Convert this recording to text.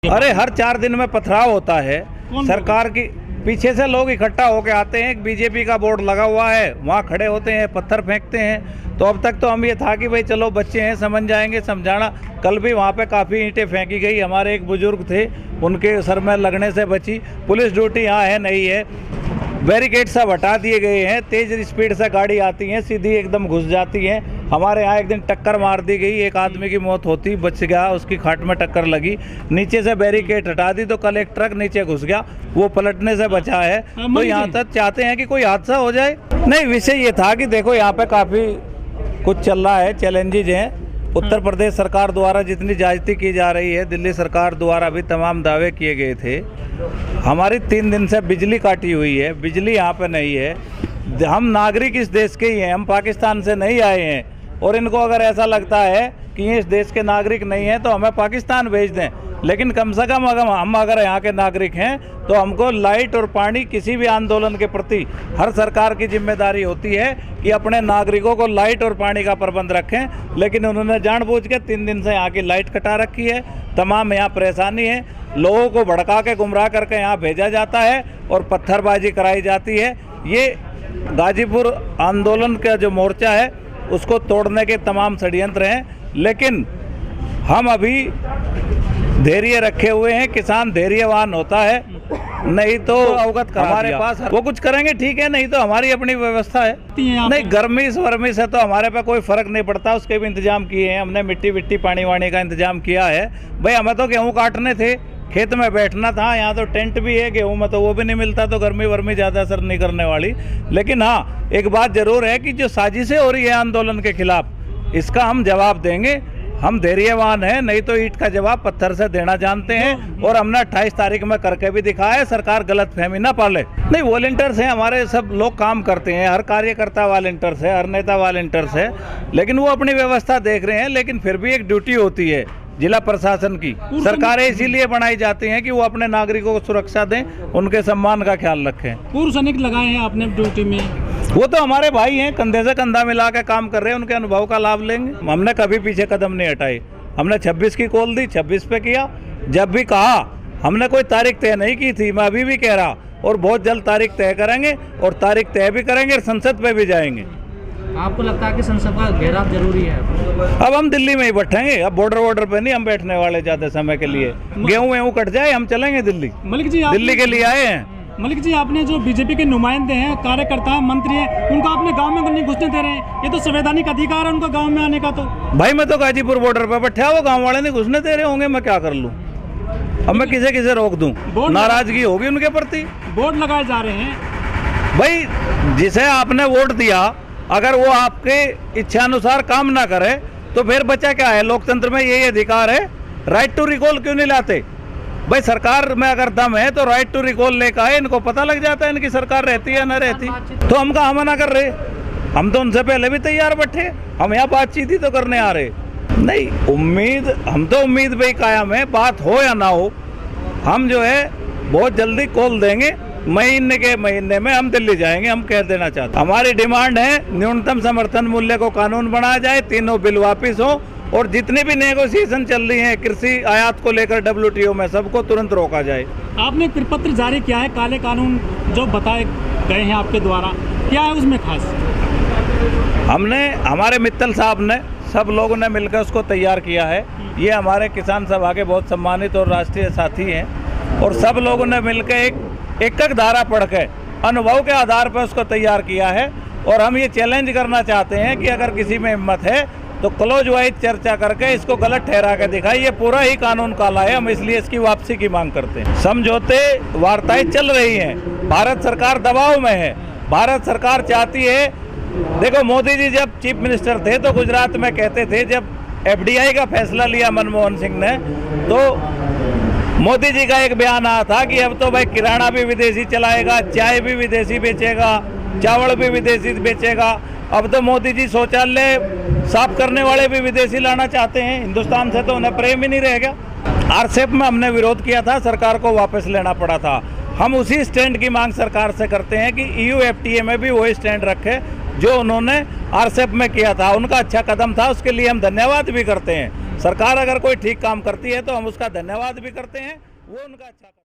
अरे हर 4 दिन में पथराव होता है। सरकार की पीछे से लोग इकट्ठा होके आते हैं, बीजेपी का बोर्ड लगा हुआ है, वहाँ खड़े होते हैं, पत्थर फेंकते हैं। तो अब तक तो हम ये था कि भाई चलो बच्चे हैं, समझ जाएंगे, समझाना। कल भी वहाँ पे काफ़ी ईंटें फेंकी गई। हमारे एक बुजुर्ग थे, उनके सर में लगने से बची। पुलिस ड्यूटी यहाँ है नहीं है, बैरिकेड सब हटा दिए गए हैं। तेज़ स्पीड से गाड़ी आती है, सीधी एकदम घुस जाती है। हमारे यहाँ एक दिन टक्कर मार दी गई, एक आदमी की मौत होती, बच गया, उसकी खाट में टक्कर लगी। नीचे से बैरिकेड हटा दी तो कल एक ट्रक नीचे घुस गया, वो पलटने से बचा है। तो यहाँ तक चाहते हैं कि कोई हादसा हो जाए? नहीं, विषय ये था कि देखो यहाँ पे काफ़ी कुछ चल रहा है, चैलेंजेज हैं। उत्तर प्रदेश सरकार द्वारा जितनी ज्यादती की जा रही है, दिल्ली सरकार द्वारा भी तमाम दावे किए गए थे। हमारी 3 दिन से बिजली काटी हुई है, बिजली यहाँ पे नहीं है। हम नागरिक इस देश के ही हैं, हम पाकिस्तान से नहीं आए हैं। और इनको अगर ऐसा लगता है कि ये इस देश के नागरिक नहीं हैं तो हमें पाकिस्तान भेज दें, लेकिन कम से कम अगर हम यहाँ के नागरिक हैं तो हमको लाइट और पानी, किसी भी आंदोलन के प्रति हर सरकार की जिम्मेदारी होती है कि अपने नागरिकों को लाइट और पानी का प्रबंध रखें। लेकिन उन्होंने जानबूझ के 3 दिन से यहाँ की लाइट कटा रखी है। तमाम यहाँ परेशानी है, लोगों को भड़का के गुमराह करके यहाँ भेजा जाता है और पत्थरबाजी कराई जाती है। ये गाजीपुर आंदोलन का जो मोर्चा है उसको तोड़ने के तमाम षड्यंत्र हैं, लेकिन हम अभी धैर्य रखे हुए हैं। किसान धैर्यवान होता है, नहीं तो अवगत करा हमारे पास वो कुछ करेंगे, ठीक है, नहीं तो हमारी अपनी व्यवस्था है। नहीं, गर्मी वर्मी से तो हमारे पे कोई फर्क नहीं पड़ता, उसके भी इंतजाम किए हैं हमने। मिट्टी पानी वानी का इंतजाम किया है। भाई हमें तो गेहूँ काटने थे, खेत में बैठना था। यहाँ तो टेंट भी है, गेहूँ में तो वो भी नहीं मिलता, तो गर्मी वर्मी ज़्यादा असर नहीं करने वाली। लेकिन हाँ, एक बात जरूर है कि जो साजिशें हो रही है आंदोलन के खिलाफ, इसका हम जवाब देंगे। हम धैर्यवान हैं, नहीं तो ईंट का जवाब पत्थर से देना जानते हैं। और हमने 28 तारीख में करके भी दिखाया है, सरकार गलत फहमी ना पाले। नहीं, वॉलंटियर्स हैं हमारे, सब लोग काम करते हैं, हर कार्यकर्ता वॉलंटियर्स है, हर नेता वॉलंटियर्स है, लेकिन वो अपनी व्यवस्था देख रहे हैं। लेकिन फिर भी एक ड्यूटी होती है जिला प्रशासन की। सरकारें इसीलिए बनाई जाती हैं कि वो अपने नागरिकों को सुरक्षा दें, उनके सम्मान का ख्याल रखें। पूर्व सैनिक लगाए हैं आपने ड्यूटी में, वो तो हमारे भाई हैं, कंधे से कंधा मिला के काम कर रहे हैं, उनके अनुभव का लाभ लेंगे। हमने कभी पीछे कदम नहीं हटाई। हमने 26 की कॉल दी, 26 पे किया। जब भी कहा, हमने कोई तारीख तय नहीं की थी, मैं अभी भी कह रहा, और बहुत जल्द तारीख तय करेंगे, और तारीख तय भी करेंगे और संसद पे भी जाएंगे। आपको लगता है कि संसद का घेराव जरूरी है? अब हम दिल्ली में ही बैठेंगे, अब बॉर्डर पे नहीं हम बैठने वाले ज्यादा समय के लिए। गेहूँ कट जाए, हम चलेंगे दिल्ली। मलिक जी, दिल्ली के लिए आए हैं। मलिक जी, आपने जो बीजेपी के नुमाइंदे हैं, कार्यकर्ता हैं, मंत्री हैं, उनको आपने गांव में नहीं घुसने दे रहे हैं। ये तो संवैधानिक अधिकार है उनका गांव में आने का। तो भाई मैं तो गाजीपुर बॉर्डर पे बैठा, वो गांव वाले नहीं घुसने दे रहे होंगे, मैं क्या कर लूं? अब मैं किसे रोक दूं? नाराजगी होगी उनके प्रति। बोर्ड लगाए जा रहे हैं। भाई जिसे आपने वोट दिया, अगर वो आपके इच्छानुसार काम ना करे तो फिर बचा क्या है? लोकतंत्र में यही अधिकार है। राइट टू रिकॉल क्यों नहीं लाते? भाई सरकार में अगर दम है तो राइट टू रिकॉल लेकर आए, इनको पता लग जाता है इनकी सरकार रहती है ना रहती। तो हम कहाँ मना कर रहे? हम तो उनसे पहले भी तैयार बैठे, हम यहाँ बातचीत ही तो करने आ रहे। नहीं, उम्मीद, हम तो उम्मीद पे ही कायम है, बात हो या ना हो, हम जो है बहुत जल्दी कॉल देंगे। महीने में हम दिल्ली जाएंगे। हम कह देना चाहते हैं, हमारी डिमांड है न्यूनतम समर्थन मूल्य को कानून बनाया जाए, 3 बिल वापिस हो, और जितने भी नेगोशिएशन चल रही हैं कृषि आयात को लेकर WTO में, सबको तुरंत रोका जाए। आपने पत्र जारी किया है, काले कानून जो बताए गए हैं आपके द्वारा, क्या है उसमें खास? हमने, हमारे मित्तल साहब ने, सब लोगों ने मिलकर उसको तैयार किया है। ये हमारे किसान सभा के बहुत सम्मानित और राष्ट्रीय साथी हैं, और सब लोगों ने मिलकर एक धारा पढ़ के अनुभव के आधार पर उसको तैयार किया है। और हम ये चैलेंज करना चाहते हैं कि अगर किसी में हिम्मत है तो क्लोज वाइज चर्चा करके इसको गलत ठहरा के दिखाए। ये पूरा ही कानून काला है, हम इसलिए इसकी वापसी की मांग करते हैं। समझौते वार्ताएं चल रही हैं, भारत सरकार दबाव में है। भारत सरकार चाहती है, देखो मोदी जी जब चीफ मिनिस्टर थे तो गुजरात में कहते थे, जब FDI का फैसला लिया मनमोहन सिंह ने, तो मोदी जी का एक बयान आया था कि अब तो भाई किराना भी विदेशी चलाएगा, चाय भी विदेशी बेचेगा, चावल भी विदेशी बेचेगा। अब तो मोदी जी शौचालय साफ करने वाले भी विदेशी लाना चाहते हैं। हिंदुस्तान से तो उन्हें प्रेम ही नहीं रह गया। RCEP में हमने विरोध किया था, सरकार को वापस लेना पड़ा था। हम उसी स्टैंड की मांग सरकार से करते हैं कि EU FTA में भी वही स्टैंड रखे जो उन्होंने RCEP में किया था। उनका अच्छा कदम था, उसके लिए हम धन्यवाद भी करते हैं। सरकार अगर कोई ठीक काम करती है तो हम उसका धन्यवाद भी करते हैं, वो उनका अच्छा